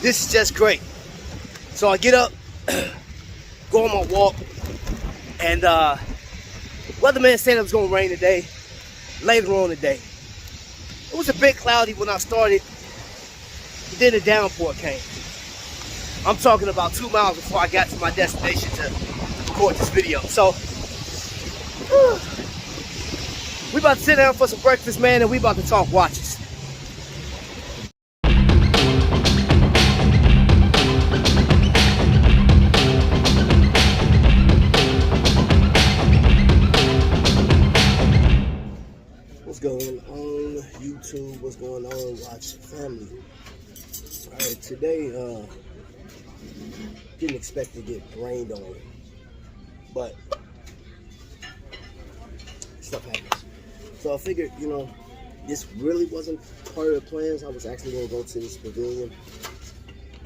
This is just great. So I get up, go on my walk, and weatherman said it was gonna rain today, later on today. It was a bit cloudy when I started, but then the downpour came. I'm talking about 2 miles before I got to my destination to record this video. So, we about to sit down for some breakfast, man, and we about to talk watches. What's going on, YouTube? What's going on, watch family? All right, today, didn't expect to get rained on, but stuff happens. So I figured, you know, this really wasn't part of the plans. I was actually going to go to this pavilion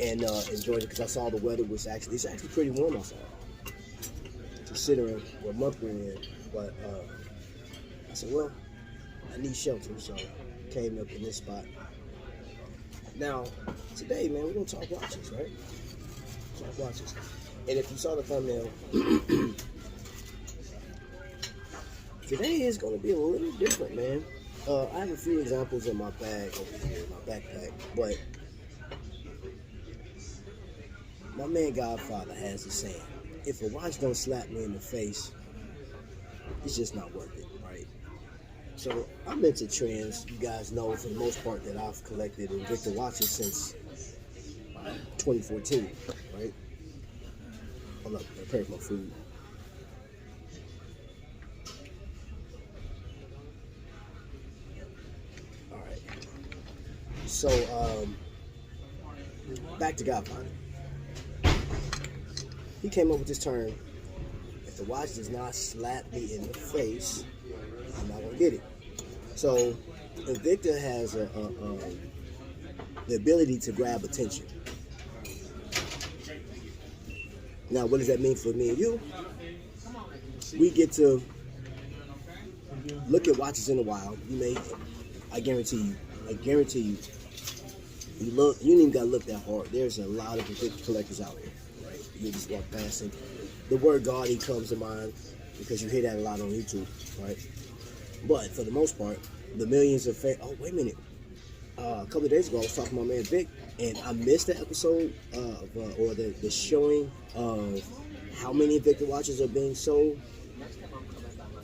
and enjoy it because I saw the weather was it's actually pretty warm outside, considering what month we're in. But I said, well, I need shelter, so came up in this spot. Now, today, man, we're going to talk watches, right? Talk watches. And if you saw the thumbnail, today is going to be a little different, man. I have a few examples in my bag over here, my backpack, but my man Godfather has a saying, if a watch don't slap me in the face, it's just not worth it, right? So I'm into trends. You guys know for the most part that I've collected Invicta watches since 2014, right? Hold up, I prepared my food. All right. So back to Godfather. He came up with this term: if the watch does not slap me in the face, I'm not gonna get it. So Invicta has the ability to grab attention. Now, what does that mean for me and you? We get to look at watches in the wild. You may, I guarantee you, you ain't even gotta look that hard. There's a lot of Invicta collectors out here, right? You just walk past and the word gaudy comes to mind because you hear that a lot on YouTube, right? But for the most part, the millions of oh, wait a minute. A couple of days ago, I was talking to my man Vic, and I missed the episode or the showing of how many Invicta watches are being sold.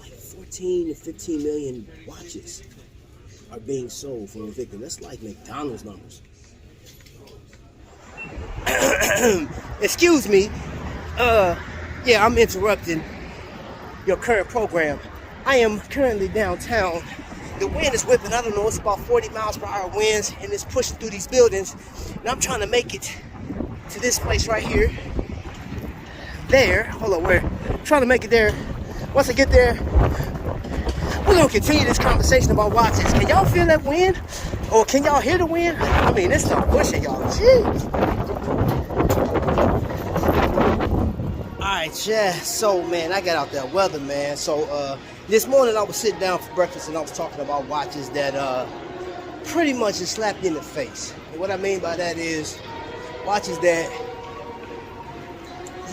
Like 14 to 15 million watches are being sold from Invicta. That's like McDonald's numbers. Excuse me. Yeah, I'm interrupting your current program. I am currently downtown. The wind is whipping, I don't know, it's about 40 miles per hour winds, and it's pushing through these buildings. And I'm trying to make it to this place right here. There, hold on, where? I'm trying to make it there. Once I get there, we're gonna continue this conversation about watches. Can y'all feel that wind? Or can y'all hear the wind? I mean, it's so pushing, y'all. Jeez. Alright, yeah, so man, I got out that weather, man. So this morning I was sitting down for breakfast and I was talking about watches that pretty much just slapped you in the face. And what I mean by that is watches that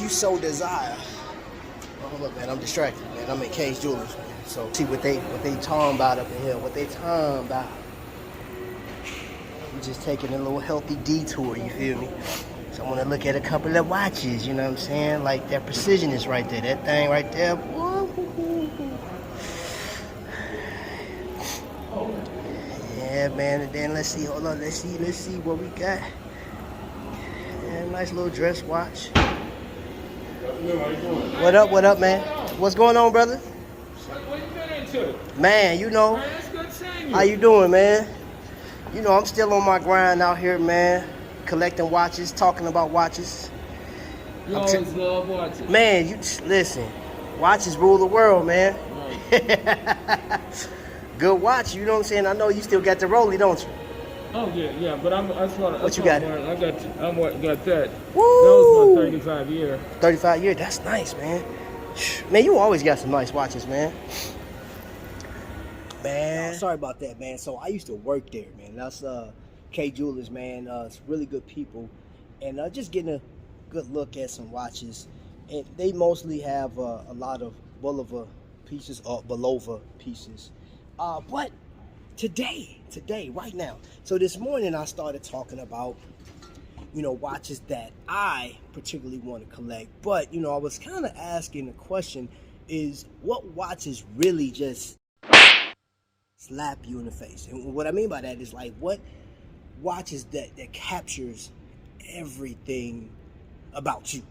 you so desire. Oh, hold up, man, I'm distracted, man. I'm in Cage Jewelers, man. So see what they talking about up in here, what they talking about. I'm just taking a little healthy detour, you feel me? So I want to look at a couple of watches, you know what I'm saying? Like that precision is right there, that thing right there. Yeah, man, and then let's see, hold on, let's see what we got. Yeah, nice little dress watch. What up, man? What's going on, brother? What you been into? Man, you know. Man, it's good seeing you. How you doing, man? You know, I'm still on my grind out here, man. Collecting watches, talking about watches. You always love watches. Man, you listen. Watches rule the world, man. Right. Good watch, you know what I'm saying? I know you still got the Rollie, don't you? Oh yeah, but What you got? I got that. Woo! That was my 35 year. 35 years, that's nice, man. Man, you always got some nice watches, man. Man, sorry about that, man. So I used to work there, man. That's K Jewelers, man. It's really good people. and just getting a good look at some watches. And they mostly have a lot of Bulova pieces or Bulova pieces. But today, right now, so this morning I started talking about, watches that I particularly want to collect. But, I was kind of asking the question is, what watches really just slap you in the face? And what I mean by that is, like, what watches that captures everything about you,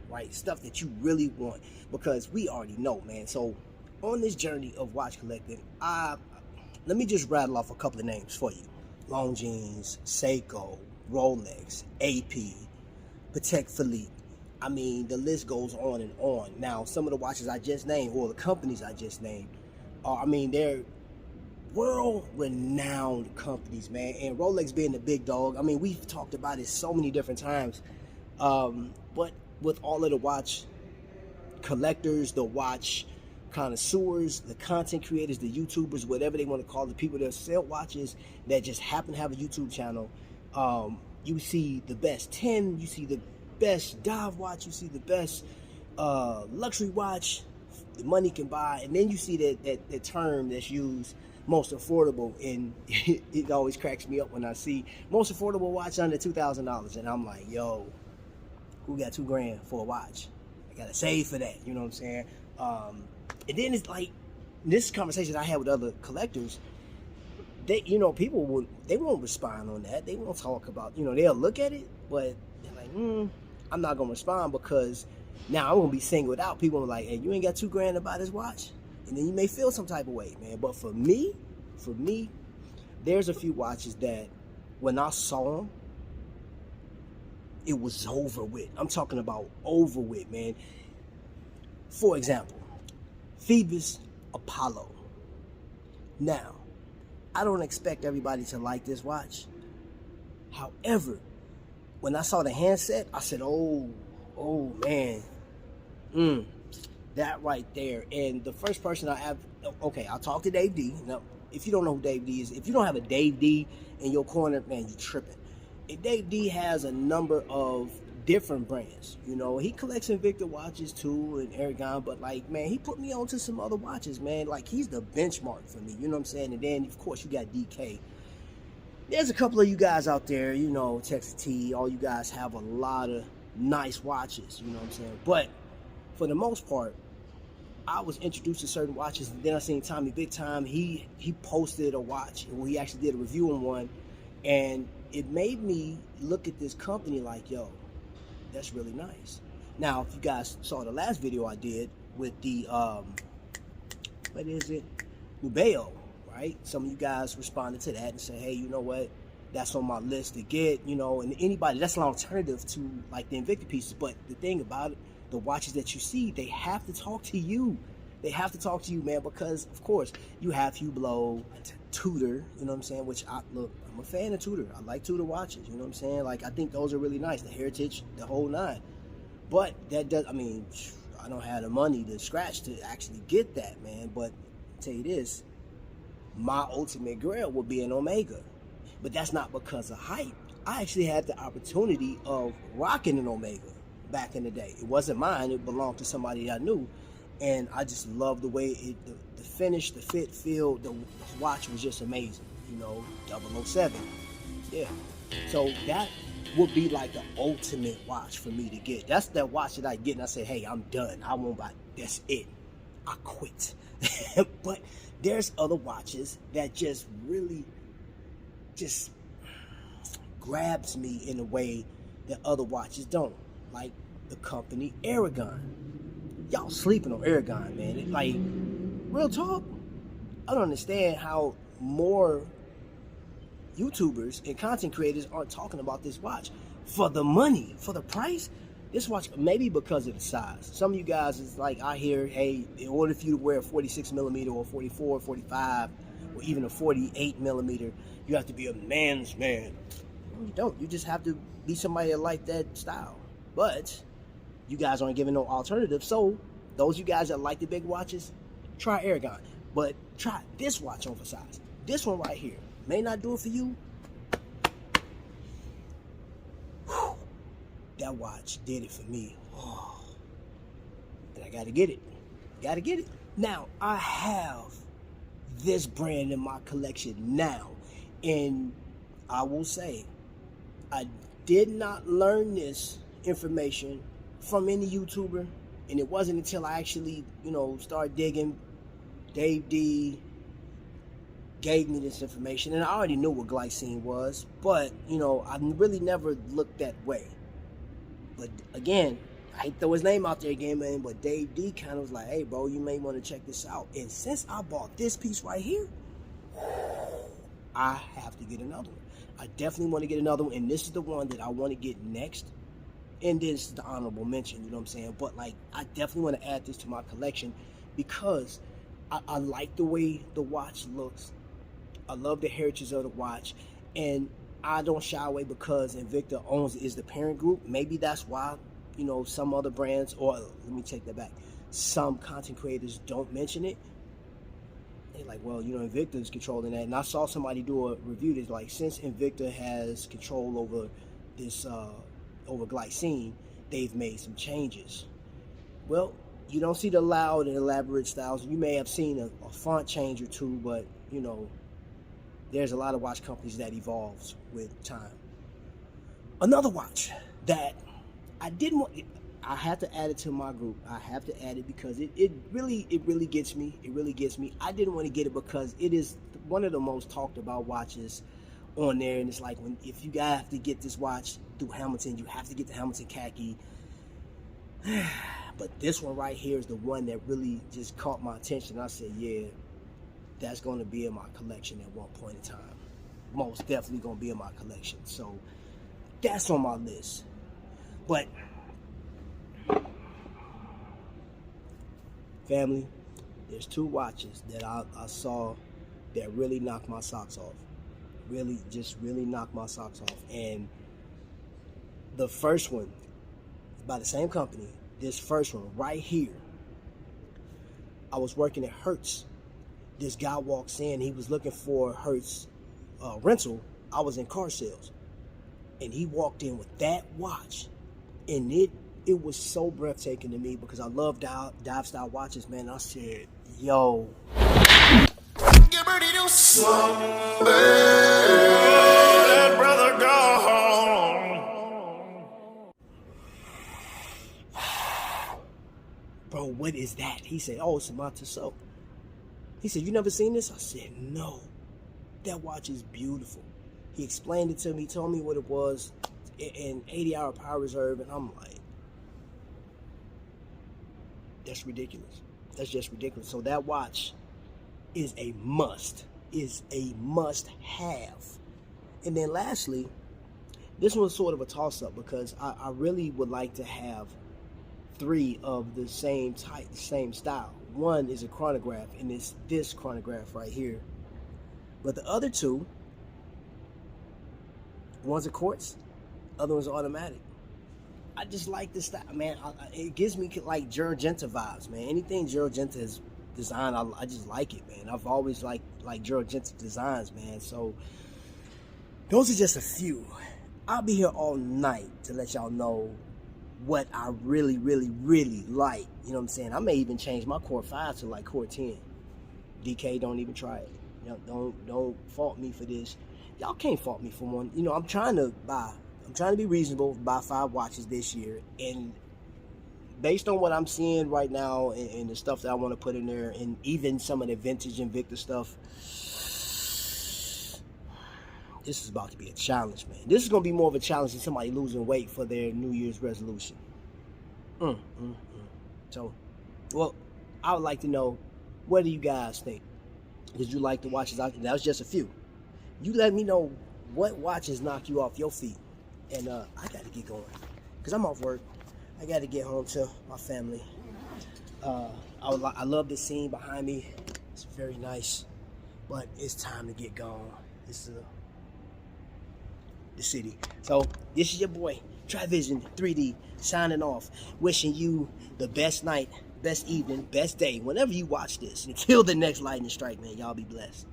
right? Stuff that you really want, because we already know, man. So on this journey of watch collecting, let me just rattle off a couple of names for you. Longines, Seiko, Rolex, AP, Patek Philippe. I mean, the list goes on and on. Now, some of the watches I just named, or the companies I just named, they're world-renowned companies, man. And Rolex being the big dog, I mean, we've talked about it so many different times. But with all of the watch collectors, the watch connoisseurs, the content creators, the YouTubers, whatever they want to call the people that sell watches that just happen to have a YouTube channel, you see the best 10, you see the best dive watch, you see the best luxury watch the money can buy, and then you see that term that's used, most affordable, and it always cracks me up when I see most affordable watch under $2,000, and I'm like, yo, who got $2,000 for a watch? I gotta save for that, you know what I'm saying? And then it's like this conversation I had with other collectors. They, people they won't respond on that. They won't talk about, they'll look at it, but they're like, I'm not gonna respond, because now I'm gonna be singled out. People are like, hey, you ain't got $2,000 to buy this watch, and then you may feel some type of way, man. But for me, there's a few watches that when I saw them, it was over with. I'm talking about over with, man. For example, Phoibos Apollo. Now, I don't expect everybody to like this watch. However, when I saw the handset, I said, oh man, that right there. And the first person I talked to Dave D. Now, if you don't know who Dave D is, if you don't have a Dave D in your corner, man, you tripping. And Dave D has a number of different brands. He collects Invicta watches too, and Aragon, but like, man, he put me on to some other watches, man. Like, he's the benchmark for me, you know what I'm saying? And then, of course, you got DK. There's a couple of you guys out there, Texas T, all you guys have a lot of nice watches, you know what I'm saying? But for the most part, I was introduced to certain watches, and then I seen Tommy Big Time. He posted a watch, and he actually did a review on one, and it made me look at this company like, yo, that's really nice. Now, if you guys saw the last video I did with the Nubeo, right? Some of you guys responded to that and said, hey, you know what? That's on my list to get, and anybody, that's an alternative to like the Invicta pieces. But the thing about it, the watches that you see, they have to talk to you. They have to talk to you, man, because of course you have Hublot, Tudor, you know what I'm saying? Which I'm a fan of Tudor. I like Tudor watches, you know what I'm saying? Like, I think those are really nice, the heritage, the whole nine. But that does, I don't have the money to scratch to actually get that, man. But I'll tell you this, my ultimate grail would be an Omega. But that's not because of hype. I actually had the opportunity of rocking an Omega back in the day. It wasn't mine, it belonged to somebody I knew. And I just loved the way the finish, the fit, feel, the watch was just amazing. 007. Yeah. So that would be like the ultimate watch for me to get. That's that watch that I get and I say, hey, I'm done. I won't buy. That's it. I quit. But there's other watches that just really just grabs me in a way that other watches don't. Like the company Aragon. Y'all sleeping on Aragon, man. Like, real talk, I don't understand how more YouTubers and content creators aren't talking about this watch. For the money, for the price, this watch, maybe because of the size. Some of you guys is like, I hear, hey, in order for you to wear a 46 millimeter or 44, 45, or even a 48 millimeter, you have to be a man's man. No, you don't. You just have to be somebody that like that style. But you guys aren't giving no alternative. So those you guys that like the big watches, try Aragon. But try this watch on for size. This one right here may not do it for you. Whew. that watch did it for me. Oh, and I gotta get it. Gotta get it. Now, I have this brand in my collection now, and I will say, I did not learn this information from any YouTuber, and it wasn't until I actually, started digging. Dave D gave me this information, and I already knew what glycine was, but I really never looked that way. But again, I hate to throw his name out there again, man, but Dave D kind of was like, hey bro, you may want to check this out. And since I bought this piece right here, I have to get another one. I definitely want to get another one, and this is the one that I want to get next. And this is the honorable mention, you know what I'm saying? But like, I definitely want to add this to my collection because I like the way the watch looks. I love the heritage of the watch, and I don't shy away because Invicta is the parent group. Maybe that's why, some other brands, or let me take that back, some content creators don't mention it. They're like, well, Invicta is controlling that. And I saw somebody do a review that's like, since Invicta has control over this, over glycine, they've made some changes. Well, you don't see the loud and elaborate styles. You may have seen a font change or two, but there's a lot of watch companies that evolves with time. Another watch that I didn't want, I have to add it to my group. I have to add it because it really gets me. It really gets me. I didn't want to get it because it is one of the most talked about watches on there, and it's like, if you have to get this watch through Hamilton, you have to get the Hamilton Khaki. But this one right here is the one that really just caught my attention. I said, yeah, that's going to be in my collection at one point in time. Most definitely going to be in my collection. So that's on my list. But family, there's two watches that I saw that really knocked my socks off. Really knocked my socks off. And the first one, by the same company, this first one right here, I was working at Hertz. This guy walks in, he was looking for Hertz rental. I was in car sales, and he walked in with that watch, and it was so breathtaking to me because I love dive style watches, man. I said, yo, Get ready to slumber, let brother go home. bro, what is that? He said, oh, it's my Tissot. He said, you never seen this? I said, no. That watch is beautiful. He explained it to me, told me what it was, in 80-hour power reserve, and I'm like, that's ridiculous. That's just ridiculous. So that watch is a must. Is a must-have. And then lastly, this one's sort of a toss-up because I really would like to have 3 of the same type, same style. One is a chronograph, and it's this chronograph right here. But the other 2, one's a quartz, other one's automatic. I just like this style, man. It gives me like Giorgenta vibes, man. Anything Giorgenta has designed, I just like it, man. I've always liked Giorgenta designs, man. So those are just a few. I'll be here all night to let y'all know what I really like. You know what I'm saying? I may even change my Core 5 to like Core 10. DK, don't even try it. Don't fault me for this. Y'all can't fault me for one. I'm trying to be reasonable, buy 5 watches this year, and based on what I'm seeing right now and the stuff that I want to put in there, and even some of the vintage Invicta stuff, this is about to be a challenge, man. This is going to be more of a challenge than somebody losing weight for their New Year's resolution. So, well, I would like to know, what do you guys think? Did you like the watches? That was just a few. You let me know what watches knock you off your feet. And I got to get going because I'm off work. I got to get home to my family. I love this scene behind me. It's very nice, but it's time to get gone. This is the city. So this is your boy, Trivision 3D, signing off. Wishing you the best night, best evening, best day, whenever you watch this. Until the next lightning strike, man, y'all be blessed.